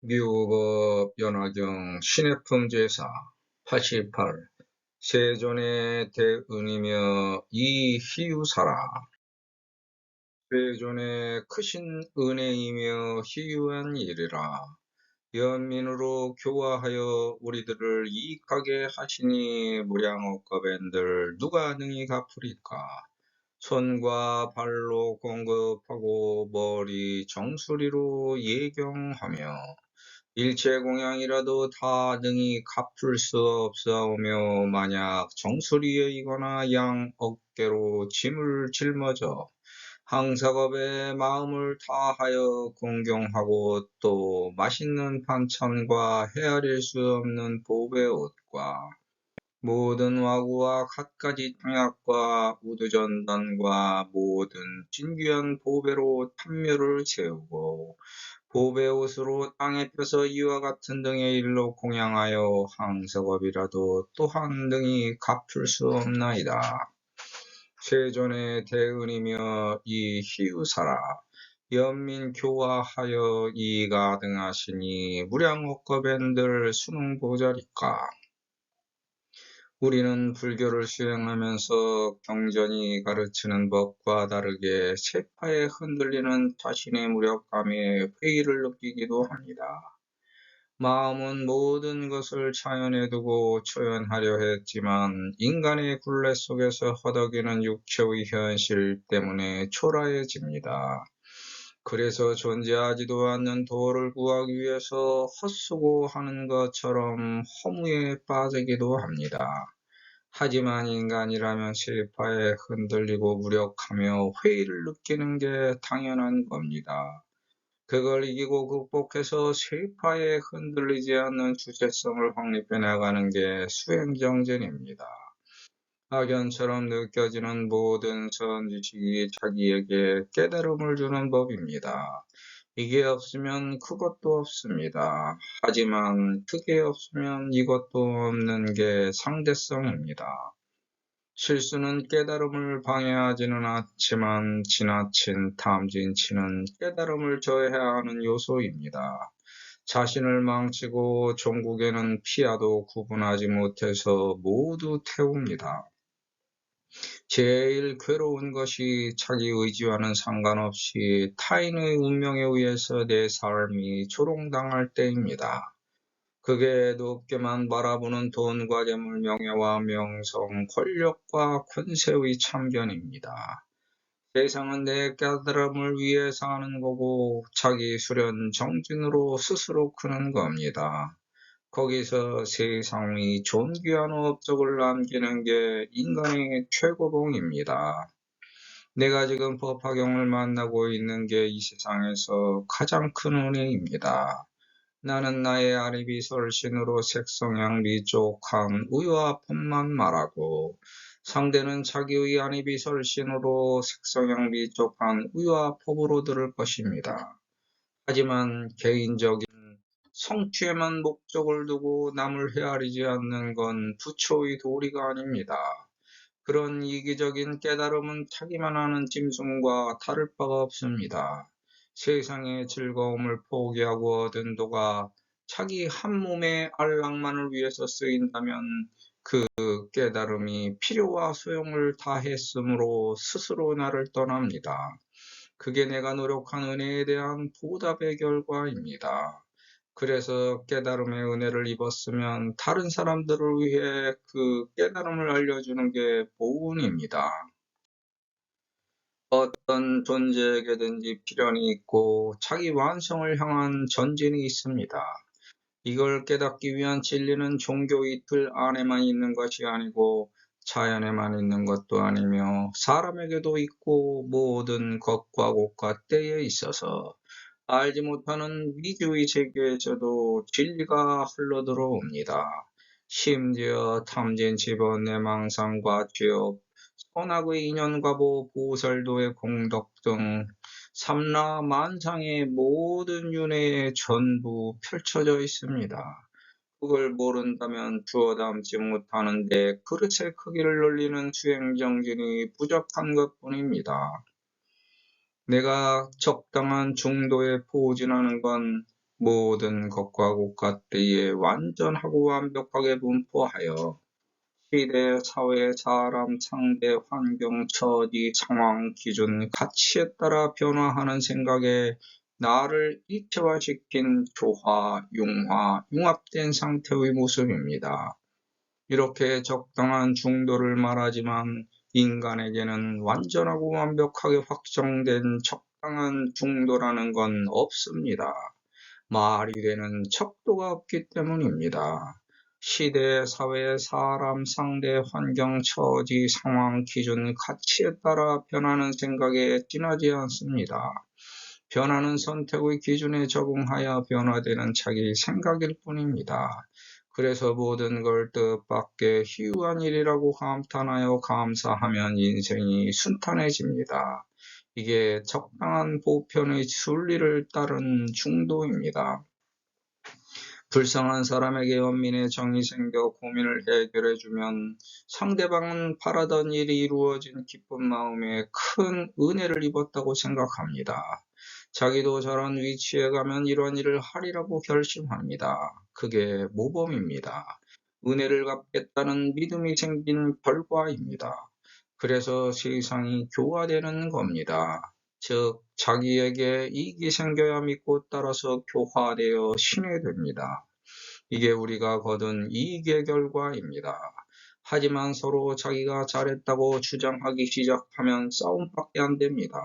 미국어 연화경 신해품제사 88 세존의 대은이며 이희유사라. 세존의 크신 은혜이며 희유한 일이라. 연민으로 교화하여 우리들을 이익하게 하시니 무량억겁엔들 누가 능히 갚으리까. 손과 발로 공급하고 머리 정수리로 예경하며 일체 공양이라도 다 능히 갚을 수 없사오며 만약 정수리에 이거나 양 어깨로 짐을 짊어져 항사겁에 마음을 다하여 공경하고 또 맛있는 반찬과 헤아릴 수 없는 보배 옷과 모든 와구와 갖가지 향약과 우두전단과 모든 진귀한 보배로 탐묘를 세우고 보배 옷으로 땅에 펴서 이와 같은 등의 일로 공양하여 항석업이라도 또한 등이 갚을 수 없나이다. 세존의 대은이며 이 희유사라. 연민 교화하여 이가 등하시니 무량옥겁엔들 수능보자리까. 우리는 불교를 수행하면서 경전이 가르치는 법과 다르게 세파에 흔들리는 자신의 무력감에 회의를 느끼기도 합니다. 마음은 모든 것을 자연에 두고 초연하려 했지만 인간의 굴레 속에서 허덕이는 육체의 현실 때문에 초라해집니다. 그래서 존재하지도 않는 도를 구하기 위해서 헛수고하는 것처럼 허무에 빠지기도 합니다. 하지만 인간이라면 세파에 흔들리고 무력하며 회의를 느끼는 게 당연한 겁니다. 그걸 이기고 극복해서 세파에 흔들리지 않는 주체성을 확립해 나가는 게 수행정진입니다. 악연처럼 느껴지는 모든 선지식이 자기에게 깨달음을 주는 법입니다. 이게 없으면 그것도 없습니다. 하지만 그게 없으면 이것도 없는 게 상대성입니다. 실수는 깨달음을 방해하지는 않지만 지나친 탐진치는 깨달음을 저해하는 요소입니다. 자신을 망치고 종국에는 피하도 구분하지 못해서 모두 태웁니다. 제일 괴로운 것이 자기 의지와는 상관없이 타인의 운명에 의해서 내 삶이 조롱당할 때입니다. 그게 높게만 바라보는 돈과 재물, 명예와 명성, 권력과 권세의 참견입니다. 세상은 내 깨달음을 위해 사는 거고 자기 수련 정진으로 스스로 크는 겁니다. 거기서 세상의 존귀한 업적을 남기는 게 인간의 최고봉입니다. 내가 지금 법화경을 만나고 있는 게 이 세상에서 가장 큰 은혜입니다. 나는 나의 아리비설신으로 색성향 미족한 우유와 법만 말하고 상대는 자기의 아리비설신으로 색성향 미족한 우유와 법으로 들을 것입니다. 하지만 개인적인 성취에만 목적을 두고 남을 헤아리지 않는 건 부처의 도리가 아닙니다. 그런 이기적인 깨달음은 자기만 아는 짐승과 다를 바가 없습니다. 세상의 즐거움을 포기하고 얻은 도가 자기 한 몸의 안락만을 위해서 쓰인다면 그 깨달음이 필요와 소용을 다했으므로 스스로 나를 떠납니다. 그게 내가 노력한 은혜에 대한 보답의 결과입니다. 그래서 깨달음의 은혜를 입었으면 다른 사람들을 위해 그 깨달음을 알려주는 게 보은입니다. 어떤 존재에게든지 필연이 있고 자기 완성을 향한 전진이 있습니다. 이걸 깨닫기 위한 진리는 종교의 틀 안에만 있는 것이 아니고 자연에만 있는 것도 아니며 사람에게도 있고 모든 것과 곳과 때에 있어서 알지 못하는 미주의 세계에서도 진리가 흘러들어옵니다. 심지어 탐진, 집원, 내망상과 죄업, 선악의 인연과보, 보살도의 공덕 등 삼라 만상의 모든 윤회에 전부 펼쳐져 있습니다. 그걸 모른다면 주워 담지 못하는데 그릇의 크기를 늘리는 수행정진이 부족한 것뿐입니다. 내가 적당한 중도에 포진하는 건 모든 것과 곳간때에 완전하고 완벽하게 분포하여 시대, 사회, 사람, 상대, 환경, 처지, 상황, 기준, 가치에 따라 변화하는 생각에 나를 입체화시킨 조화, 융화, 융합된 상태의 모습입니다. 이렇게 적당한 중도를 말하지만 인간에게는 완전하고 완벽하게 확정된 적당한 중도라는 건 없습니다. 말이 되는 척도가 없기 때문입니다. 시대, 사회, 사람, 상대, 환경, 처지, 상황, 기준, 가치에 따라 변하는 생각에 지나지 않습니다. 변하는 선택의 기준에 적응하여 변화되는 자기 생각일 뿐입니다. 그래서 모든 걸 뜻밖의 희유한 일이라고 감탄하여 감사하면 인생이 순탄해집니다. 이게 적당한 보편의 순리를 따른 중도입니다. 불쌍한 사람에게 연민의 정이 생겨 고민을 해결해주면 상대방은 바라던 일이 이루어진 기쁜 마음에 큰 은혜를 입었다고 생각합니다. 자기도 저런 위치에 가면 이런 일을 하리라고 결심합니다. 그게 모범입니다. 은혜를 갚겠다는 믿음이 생긴 결과입니다. 그래서 세상이 교화되는 겁니다. 즉 자기에게 이익이 생겨야 믿고 따라서 교화되어 신뢰됩니다. 이게 우리가 거둔 이익의 결과입니다. 하지만 서로 자기가 잘했다고 주장하기 시작하면 싸움밖에 안 됩니다.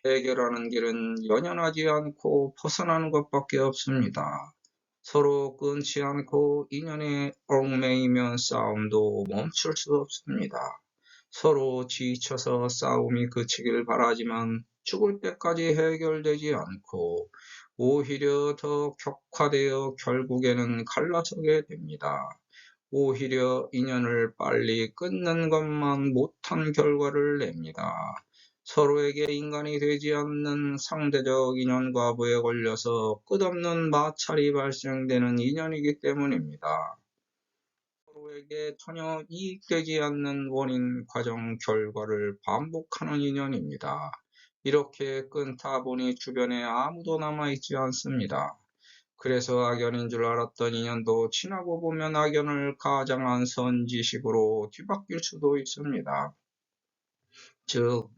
해결하는 길은 연연하지 않고 벗어나는 것밖에 없습니다. 서로 끊지 않고 인연에 얽매이면 싸움도 멈출 수 없습니다. 서로 지쳐서 싸움이 그치길 바라지만 죽을 때까지 해결되지 않고 오히려 더 격화되어 결국에는 갈라서게 됩니다. 오히려 인연을 빨리 끊는 것만 못한 결과를 냅니다. 서로에게 인간이 되지 않는 상대적 인연 과부에 걸려서 끝없는 마찰이 발생되는 인연이기 때문입니다. 서로에게 전혀 이익되지 않는 원인, 과정, 결과를 반복하는 인연입니다. 이렇게 끊다 보니 주변에 아무도 남아있지 않습니다. 그래서 악연인 줄 알았던 인연도 지나고 보면 악연을 가장한 선지식으로 뒤바뀔 수도 있습니다. 즉,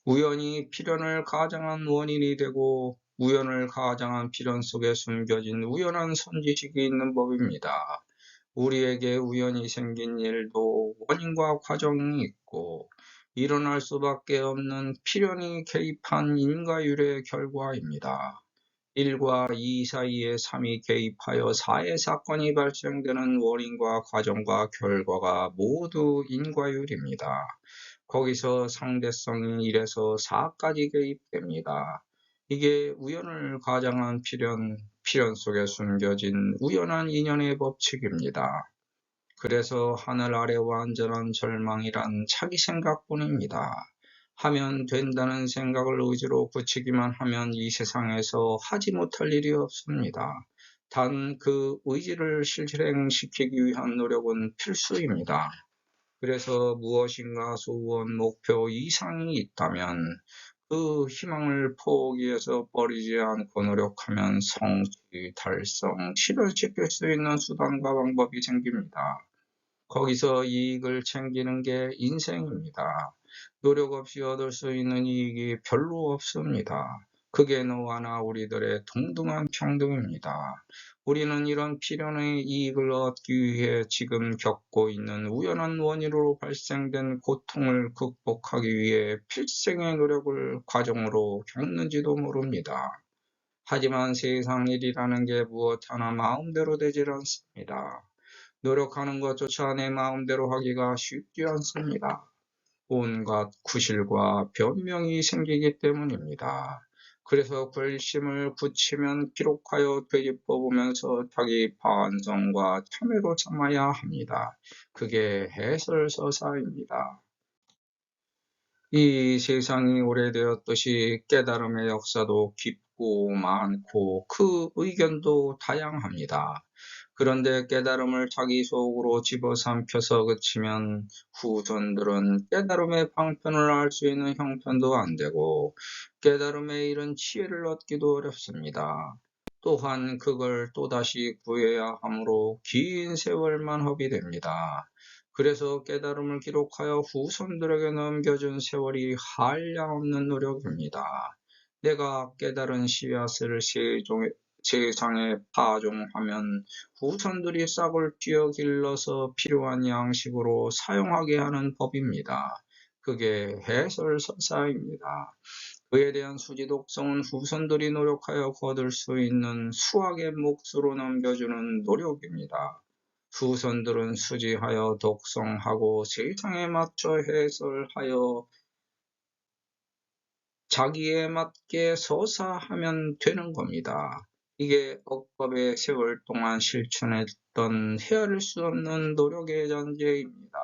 우연이 필연을 가장한 원인이 되고 우연을 가장한 필연 속에 숨겨진 우연한 선지식이 있는 법입니다. 우리에게 우연히 생긴 일도 원인과 과정이 있고 일어날 수밖에 없는 필연이 개입한 인과율의 결과입니다. 1과 2 사이에 3이 개입하여 4의 사건이 발생되는 원인과 과정과 결과가 모두 인과율입니다. 거기서 상대성이 1에서 4까지 개입됩니다. 이게 우연을 가장한 필연 속에 숨겨진 우연한 인연의 법칙입니다. 그래서 하늘 아래 완전한 절망이란 자기 생각뿐입니다. 하면 된다는 생각을 의지로 굳히기만 하면 이 세상에서 하지 못할 일이 없습니다. 단 그 의지를 실행시키기 위한 노력은 필수입니다. 그래서 무엇인가 소원, 목표 이상이 있다면 그 희망을 포기해서 버리지 않고 노력하면 성취, 달성, 실현시킬 수 있는 수단과 방법이 생깁니다. 거기서 이익을 챙기는 게 인생입니다. 노력 없이 얻을 수 있는 이익이 별로 없습니다. 그게 너와 나 우리들의 동등한 평등입니다. 우리는 이런 필연의 이익을 얻기 위해 지금 겪고 있는 우연한 원인으로 발생된 고통을 극복하기 위해 필생의 노력을 과정으로 겪는지도 모릅니다. 하지만 세상 일이라는 게 무엇 하나 마음대로 되질 않습니다. 노력하는 것조차 내 마음대로 하기가 쉽지 않습니다. 온갖 구실과 변명이 생기기 때문입니다. 그래서 결심을 굳히면 기록하여 되짚어 보면서 자기 반성과 참회로 삼아야 합니다. 그게 해설서사입니다. 이 세상이 오래되었듯이 깨달음의 역사도 깊고 많고 그 의견도 다양합니다. 그런데 깨달음을 자기 속으로 집어삼켜서 그치면 후손들은 깨달음의 방편을 알 수 있는 형편도 안 되고 깨달음에 이른 지혜를 얻기도 어렵습니다. 또한 그걸 또다시 구해야 하므로 긴 세월만 허비됩니다. 그래서 깨달음을 기록하여 후손들에게 넘겨준 세월이 한량없는 노력입니다. 내가 깨달은 씨앗을 세상에 파종하면 후손들이 싹을 틔어 길러서 필요한 양식으로 사용하게 하는 법입니다. 그게 해설서사입니다. 그에 대한 수지 독성은 후손들이 노력하여 거둘 수 있는 수학의 몫으로 넘겨주는 노력입니다. 후손들은 수지하여 독성하고 세상에 맞춰 해설하여 자기에 맞게 서사하면 되는 겁니다. 이게 억겁의 세월 동안 실천했던 헤아릴 수 없는 노력의 전제입니다.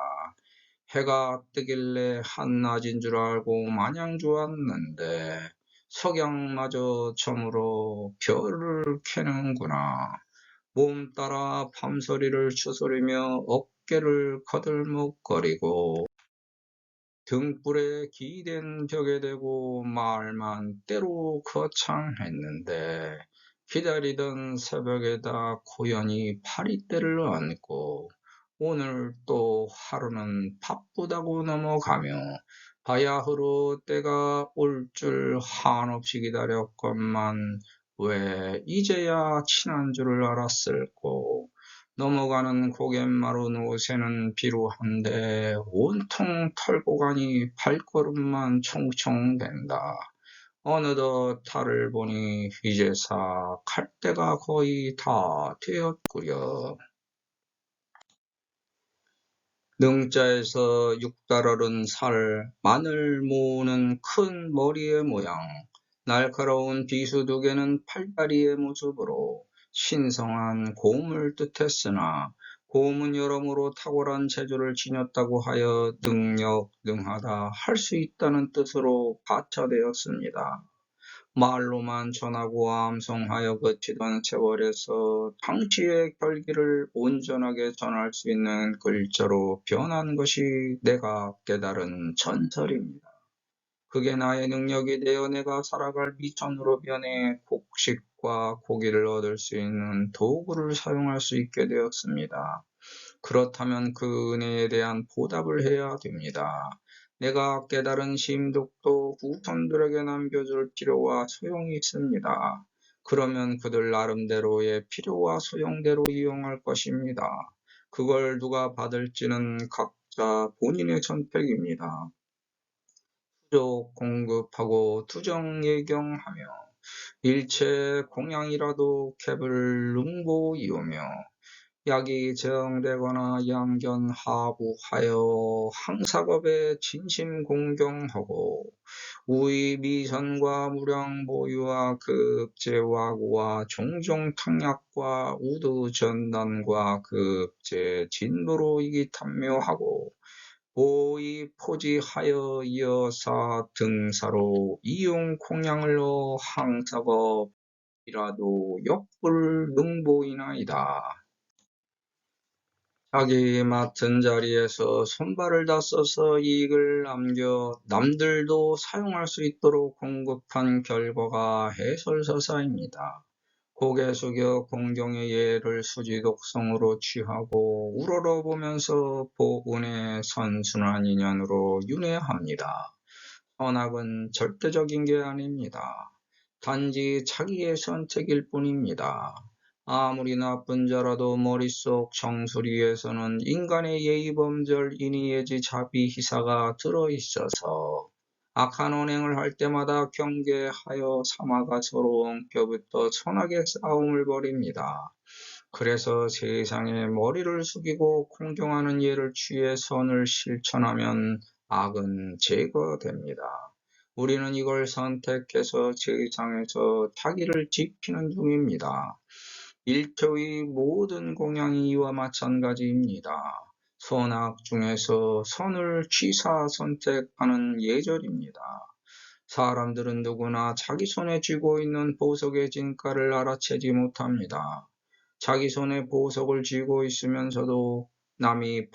해가 뜨길래 한낮인 줄 알고 마냥 좋았는데 석양마저 저물어 별을 캐는구나. 몸 따라 밤소리를 추스리며 어깨를 거들먹거리고 등불에 기댄 벽에 대고 말만 때로 거창했는데 기다리던 새벽에다 고연히 파리떼를 얹고 오늘 또 하루는 바쁘다고 넘어가며 바야흐로 때가 올 줄 한없이 기다렸건만 왜 이제야 친한 줄을 알았을꼬. 넘어가는 고갯마루 노새는 비루한데 온통 털고 가니 발걸음만 총총댄다. 어느덧 달을 보니 이제사 갈 때가 거의 다 되었구려. 능자에서 6달 얼은 살, 마늘 모으는 큰 머리의 모양, 날카로운 비수 2개는 팔다리의 모습으로 신성한 곰을 뜻했으나 곰은 여러모로 탁월한 재주를 지녔다고 하여 능하다 할 수 있다는 뜻으로 가차되었습니다. 말로만 전하고 암송하여 거치던 세월에서 당시의 결기를 온전하게 전할 수 있는 글자로 변한 것이 내가 깨달은 전설입니다. 그게 나의 능력이 되어 내가 살아갈 미천으로 변해 곡식과 고기를 얻을 수 있는 도구를 사용할 수 있게 되었습니다. 그렇다면 그 은혜에 대한 보답을 해야 됩니다. 내가 깨달은 심득도 후손들에게 남겨줄 필요와 소용이 있습니다. 그러면 그들 나름대로의 필요와 소용대로 이용할 것입니다. 그걸 누가 받을지는 각자 본인의 선택입니다. 수족 공급하고 투정 예경하며 일체 공양이라도 캡을 능보이오며 약이 제정되거나 양견하부하여 항사겁에 진심 공경하고 우의 미선과 무량 보유와 급제 와구와 종종 탕약과 우두 전단과 급제 진부로 이기탐묘하고 보의 포지하여 이어사 등사로 이용 공양을 넣어 항사겁이라도 역불 능보이나이다. 자기 맡은 자리에서 손발을 다 써서 이익을 남겨 남들도 사용할 수 있도록 공급한 결과가 해설서사입니다. 고개 숙여 공경의 예를 수지독성으로 취하고 우러러보면서 보은의 선순환 인연으로 윤회합니다. 선악은 절대적인 게 아닙니다. 단지 자기의 선택일 뿐입니다. 아무리 나쁜 자라도 머릿속 정수리에서는 인간의 예의범절 인의예지 자비희사가 들어있어서 악한 언행을 할 때마다 경계하여 삼아가 서로 엉켜붙어 선악의 싸움을 벌입니다. 그래서 세상에 머리를 숙이고 공경하는 예를 취해 선을 실천하면 악은 제거됩니다. 우리는 이걸 선택해서 세상에서 자기를 지키는 중입니다. 일터의 모든 공양이 이와 마찬가지입니다. 선악 중에서 선을 취사 선택하는 예절입니다. 사람들은 누구나 자기 손에 쥐고 있는 보석의 진가를 알아채지 못합니다. 자기 손에 보석을 쥐고 있으면서도 남이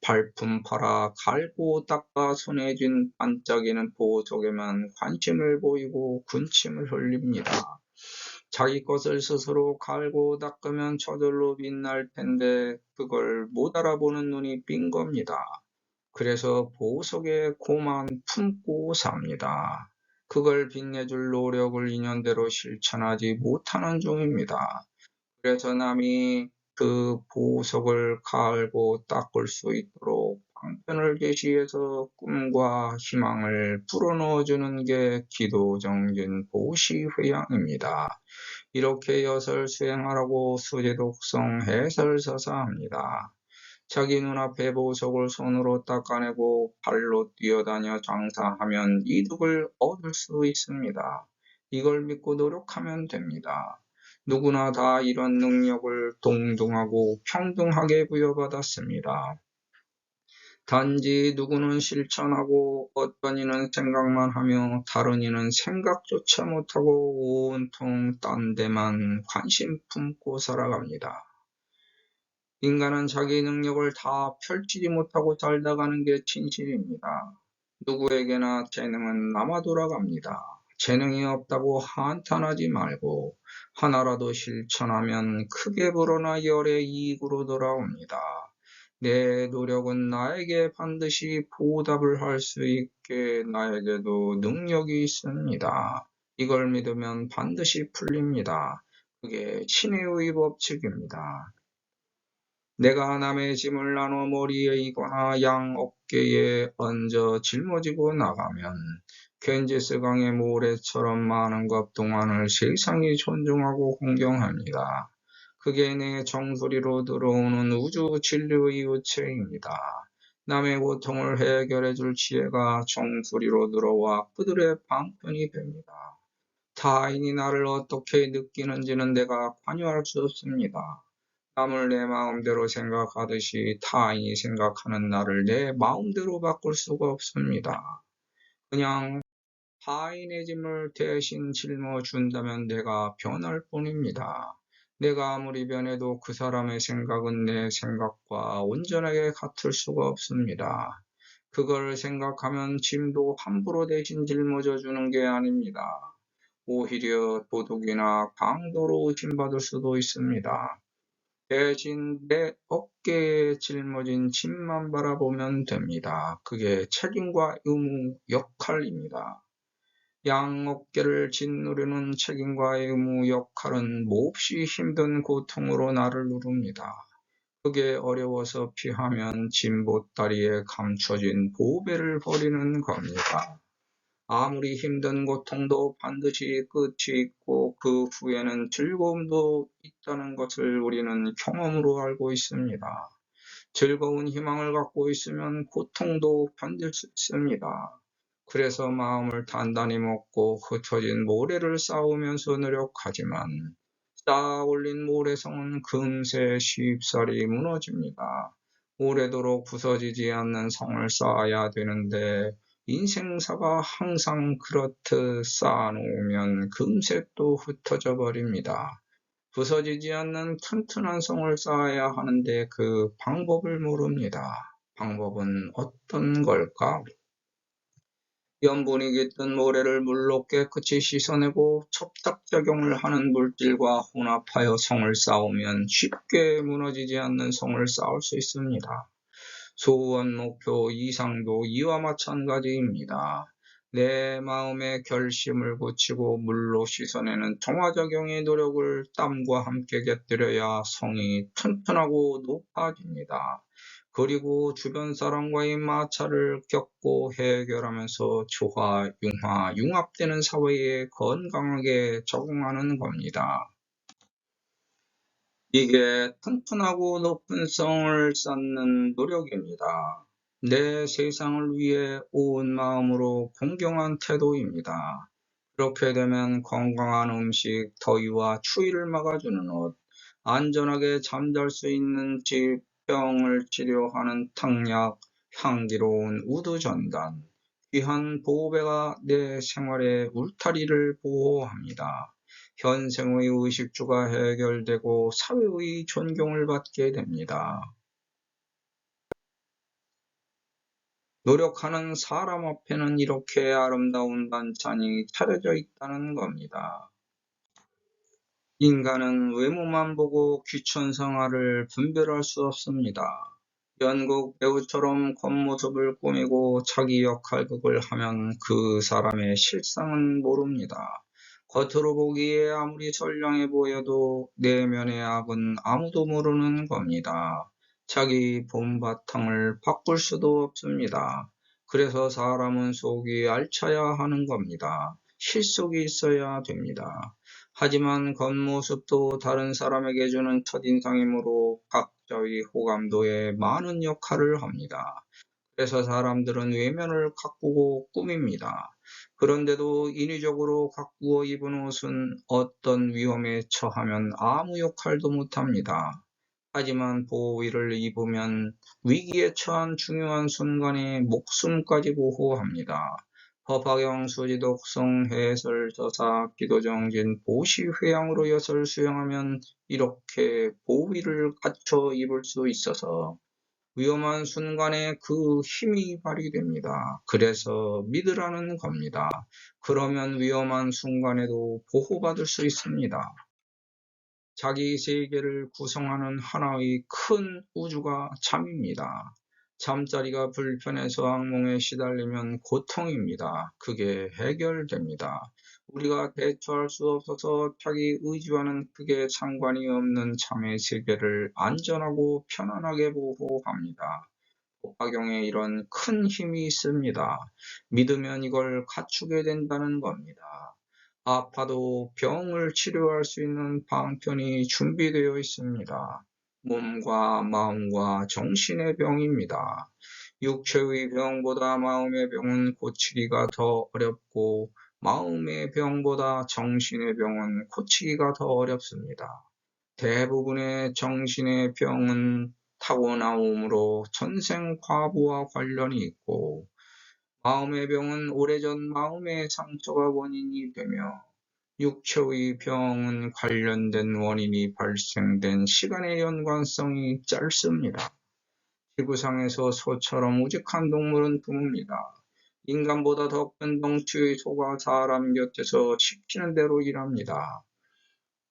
발품 팔아 갈고 닦아 손에 쥔 반짝이는 보석에만 관심을 보이고 군침을 흘립니다. 자기 것을 스스로 갈고 닦으면 저절로 빛날 텐데 그걸 못 알아보는 눈이 삔 겁니다. 그래서 보석에 고만 품고 삽니다. 그걸 빛내줄 노력을 인연대로 실천하지 못하는 중입니다. 그래서 남이 그 보석을 갈고 닦을 수 있도록 방편을 제시해서 꿈과 희망을 불어넣어주는 게 기도정진 보시회양입니다. 이렇게 여설 수행하라고 수지독성 해설서사합니다. 자기 눈앞에 보석을 손으로 닦아내고 발로 뛰어다녀 장사하면 이득을 얻을 수 있습니다. 이걸 믿고 노력하면 됩니다. 누구나 다 이런 능력을 동등하고 평등하게 부여받았습니다. 단지 누구는 실천하고 어떤 이는 생각만 하며 다른 이는 생각조차 못하고 온통 딴 데만 관심 품고 살아갑니다. 인간은 자기 능력을 다 펼치지 못하고 살다가는 게 진실입니다. 누구에게나 재능은 남아 돌아갑니다. 재능이 없다고 한탄하지 말고 하나라도 실천하면 크게 불어나 열의 이익으로 돌아옵니다. 내 노력은 나에게 반드시 보답을 할 수 있게 나에게도 능력이 있습니다. 이걸 믿으면 반드시 풀립니다. 그게 신의 법칙입니다. 내가 남의 짐을 나눠 머리에 이거나 양 어깨에 얹어 짊어지고 나가면 겐지스강의 모래처럼 많은 것 동안을 세상이 존중하고 공경합니다. 그게 내 정수리로 들어오는 우주 진리의 유체입니다. 남의 고통을 해결해 줄 지혜가 정수리로 들어와 그들의 방편이 됩니다. 타인이 나를 어떻게 느끼는지는 내가 관여할 수 없습니다. 남을 내 마음대로 생각하듯이 타인이 생각하는 나를 내 마음대로 바꿀 수가 없습니다. 그냥 타인의 짐을 대신 짊어준다면 내가 변할 뿐입니다. 내가 아무리 변해도 그 사람의 생각은 내 생각과 온전하게 같을 수가 없습니다. 그걸 생각하면 짐도 함부로 대신 짊어져 주는 게 아닙니다. 오히려 도둑이나 강도로 의심받을 수도 있습니다. 대신 내 어깨에 짊어진 짐만 바라보면 됩니다. 그게 책임과 의무, 역할입니다. 양 어깨를 짓누르는 책임과 의무, 역할은 몹시 힘든 고통으로 나를 누릅니다. 그게 어려워서 피하면 짐 보따리에 감춰진 보배를 버리는 겁니다. 아무리 힘든 고통도 반드시 끝이 있고 그 후에는 즐거움도 있다는 것을 우리는 경험으로 알고 있습니다. 즐거운 희망을 갖고 있으면 고통도 견딜 수 있습니다. 그래서 마음을 단단히 먹고 흩어진 모래를 쌓으면서 노력하지만 쌓아 올린 모래성은 금세 쉽사리 무너집니다. 오래도록 부서지지 않는 성을 쌓아야 되는데 인생사가 항상 그렇듯 쌓아놓으면 금세 또 흩어져 버립니다. 부서지지 않는 튼튼한 성을 쌓아야 하는데 그 방법을 모릅니다. 방법은 어떤 걸까? 염분이 깃든 모래를 물로 깨끗이 씻어내고 첩탁작용을 하는 물질과 혼합하여 성을 쌓으면 쉽게 무너지지 않는 성을 쌓을 수 있습니다. 소원, 목표, 이상도 이와 마찬가지입니다. 내 마음의 결심을 굳히고 물로 씻어내는 정화작용의 노력을 땀과 함께 곁들여야 성이 튼튼하고 높아집니다. 그리고 주변 사람과의 마찰을 겪고 해결하면서 조화, 융화, 융합되는 사회에 건강하게 적응하는 겁니다. 이게 튼튼하고 높은 성을 쌓는 노력입니다. 내 세상을 위해 온 마음으로 공경한 태도입니다. 그렇게 되면 건강한 음식, 더위와 추위를 막아주는 옷, 안전하게 잠잘 수 있는 집, 병을 치료하는 탕약, 향기로운 우두전단, 귀한 보배가 내 생활의 울타리를 보호합니다. 현생의 의식주가 해결되고 사회의 존경을 받게 됩니다. 노력하는 사람 앞에는 이렇게 아름다운 반찬이 차려져 있다는 겁니다. 인간은 외모만 보고 귀천성화를 분별할 수 없습니다. 연극 배우처럼 겉모습을 꾸미고 자기 역할극을 하면 그 사람의 실상은 모릅니다. 겉으로 보기에 아무리 선량해 보여도 내면의 악은 아무도 모르는 겁니다. 자기 본바탕을 바꿀 수도 없습니다. 그래서 사람은 속이 알차야 하는 겁니다. 실속이 있어야 됩니다. 하지만 겉모습도 다른 사람에게 주는 첫인상이므로 각자의 호감도에 많은 역할을 합니다. 그래서 사람들은 외면을 가꾸고 꾸밉니다. 그런데도 인위적으로 가꾸어 입은 옷은 어떤 위험에 처하면 아무 역할도 못합니다. 하지만 보호의를 입으면 위기에 처한 중요한 순간에 목숨까지 보호합니다. 법화경 수지독성 해설 저사 기도정진 보시회양으로 엿을 수행하면 이렇게 보호의를 갖춰 입을 수 있어서 위험한 순간에 그 힘이 발휘됩니다. 그래서 믿으라는 겁니다. 그러면 위험한 순간에도 보호받을 수 있습니다. 자기 세계를 구성하는 하나의 큰 우주가 잠입니다. 잠자리가 불편해서 악몽에 시달리면 고통입니다. 그게 해결됩니다. 우리가 대처할 수 없어서 자기 의지와는 크게 상관이 없는 잠의 세계를 안전하고 편안하게 보호합니다. 법화경에 이런 큰 힘이 있습니다. 믿으면 이걸 갖추게 된다는 겁니다. 아파도 병을 치료할 수 있는 방편이 준비되어 있습니다. 몸과 마음과 정신의 병입니다. 육체의 병보다 마음의 병은 고치기가 더 어렵고 마음의 병보다 정신의 병은 고치기가 더 어렵습니다. 대부분의 정신의 병은 타고나옴으로 전생 과부와 관련이 있고 마음의 병은 오래전 마음의 상처가 원인이 되며 육체의 병은 관련된 원인이 발생된 시간의 연관성이 짧습니다. 지구상에서 소처럼 우직한 동물은 드뭅니다. 인간보다 더 큰 덩치의 소가 사람 곁에서 시키는 대로 일합니다.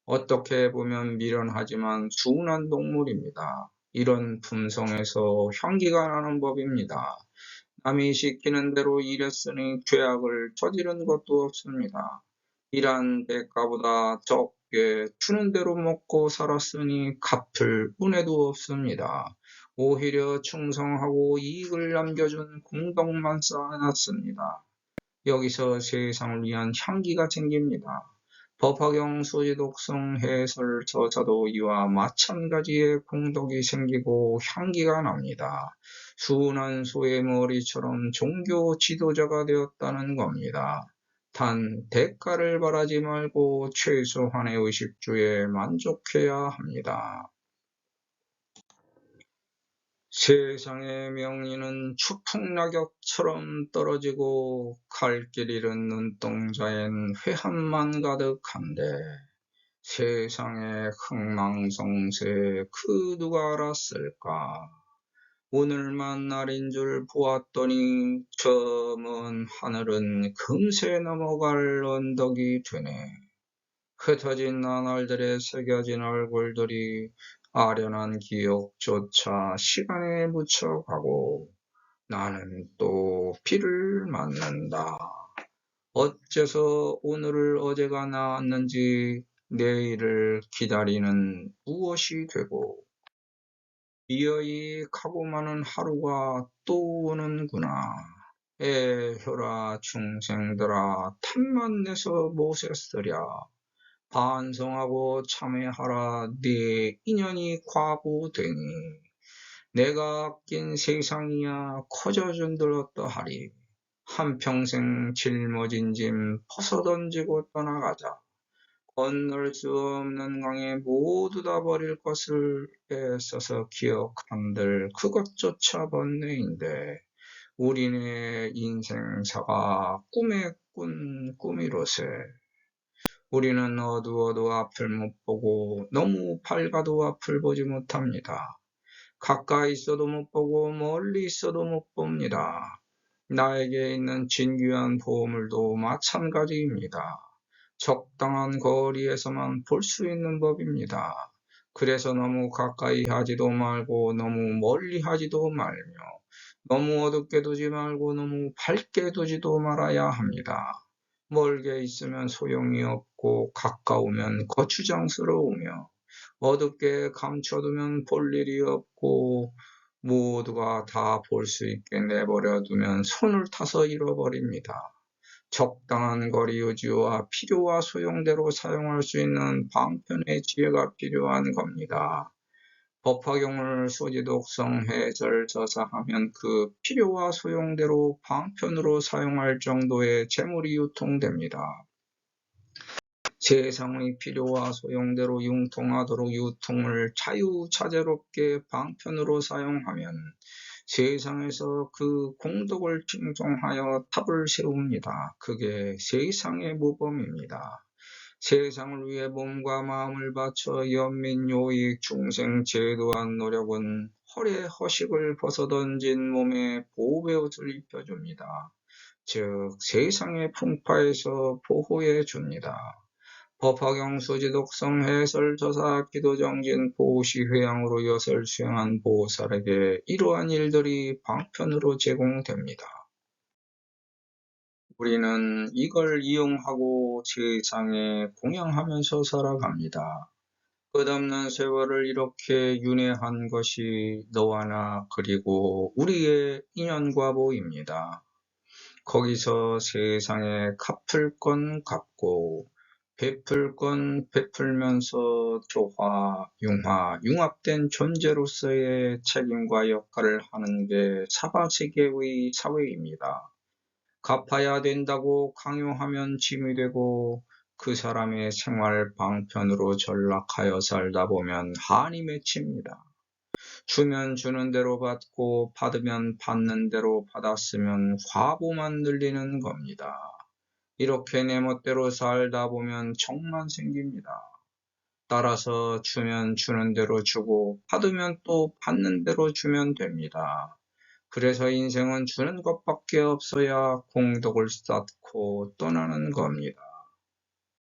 어떻게 보면 미련하지만 순한 동물입니다. 이런 품성에서 향기가 나는 법입니다. 남이 시키는 대로 일했으니 죄악을 저지른 것도 없습니다. 일한 대가보다 적게 주는 대로 먹고 살았으니 갚을 은혜도 없습니다. 오히려 충성하고 이익을 남겨준 공덕만 쌓아놨습니다. 여기서 세상을 위한 향기가 생깁니다. 법화경 소지독성 해설 저자도 이와 마찬가지의 공덕이 생기고 향기가 납니다. 순한 소의 머리처럼 종교 지도자가 되었다는 겁니다. 단 대가를 바라지 말고 최소한의 의식주에 만족해야 합니다. 세상의 명리는 추풍낙엽처럼 떨어지고 갈 길 잃은 눈동자엔 회한만 가득한데 세상의 흥망성쇠 그 누가 알았을까. 오늘만 날인 줄 보았더니 저 먼 하늘은 금세 넘어갈 언덕이 되네. 흩어진 나날들에 새겨진 얼굴들이 아련한 기억조차 시간에 묻혀가고 나는 또 비를 맞는다. 어째서 오늘을 어제가 나왔는지 내일을 기다리는 무엇이 되고 이어이 가고 마는 하루가 또 오는구나. 에효라 중생들아 탐만 내서 못에 쓰랴. 반성하고 참회하라. 네 인연이 과부되니 내가 아낀 세상이야 커져준들 어떠하리. 한평생 짊어진 짐 벗어던지고 떠나가자. 건널 수 없는 강에 모두 다 버릴 것을 애써서 기억한들 그것조차 번뇌인데 우리네 인생사가 꿈에 꾼 꿈이로세. 우리는 어두워도 앞을 못 보고 너무 밝아도 앞을 보지 못합니다. 가까이 있어도 못 보고 멀리 있어도 못 봅니다. 나에게 있는 진귀한 보물도 마찬가지입니다. 적당한 거리에서만 볼 수 있는 법입니다. 그래서 너무 가까이 하지도 말고 너무 멀리 하지도 말며 너무 어둡게 두지 말고 너무 밝게 두지도 말아야 합니다. 멀게 있으면 소용이 없고 가까우면 거추장스러우며 어둡게 감춰두면 볼 일이 없고 모두가 다 볼 수 있게 내버려 두면 손을 타서 잃어버립니다. 적당한 거리 유지와 필요와 소용대로 사용할 수 있는 방편의 지혜가 필요한 겁니다. 법화경을 소지독성 해설 저사하면 그 필요와 소용대로 방편으로 사용할 정도의 재물이 유통됩니다. 세상의 필요와 소용대로 융통하도록 유통을 자유자재롭게 방편으로 사용하면 세상에서 그 공덕을 칭송하여 탑을 세웁니다. 그게 세상의 모범입니다. 세상을 위해 몸과 마음을 바쳐 연민요익 중생 제도한 노력은 헐의 허식을 벗어던진 몸에 보호의 옷을 입혀줍니다. 즉 세상의 풍파에서 보호해 줍니다. 법화경 소지독성 해설 저사 기도정진 보시회양으로 여설 수행한 보살에게 이러한 일들이 방편으로 제공됩니다. 우리는 이걸 이용하고 세상에 공양하면서 살아갑니다. 끝없는 세월을 이렇게 윤회한 것이 너와 나 그리고 우리의 인연과 보입니다. 거기서 세상에 갚을 건 갚고 베풀 건 베풀면서 조화, 융화, 융합된 존재로서의 책임과 역할을 하는 게 사바세계의 사회입니다. 갚아야 된다고 강요하면 짐이 되고 그 사람의 생활 방편으로 전락하여 살다 보면 한이 맺힙니다. 주면 주는 대로 받고 받으면 받는 대로 받았으면 과보만 늘리는 겁니다. 이렇게 내 멋대로 살다 보면 정만 생깁니다. 따라서 주면 주는 대로 주고 받으면 또 받는 대로 주면 됩니다. 그래서 인생은 주는 것밖에 없어야 공덕을 쌓고 떠나는 겁니다.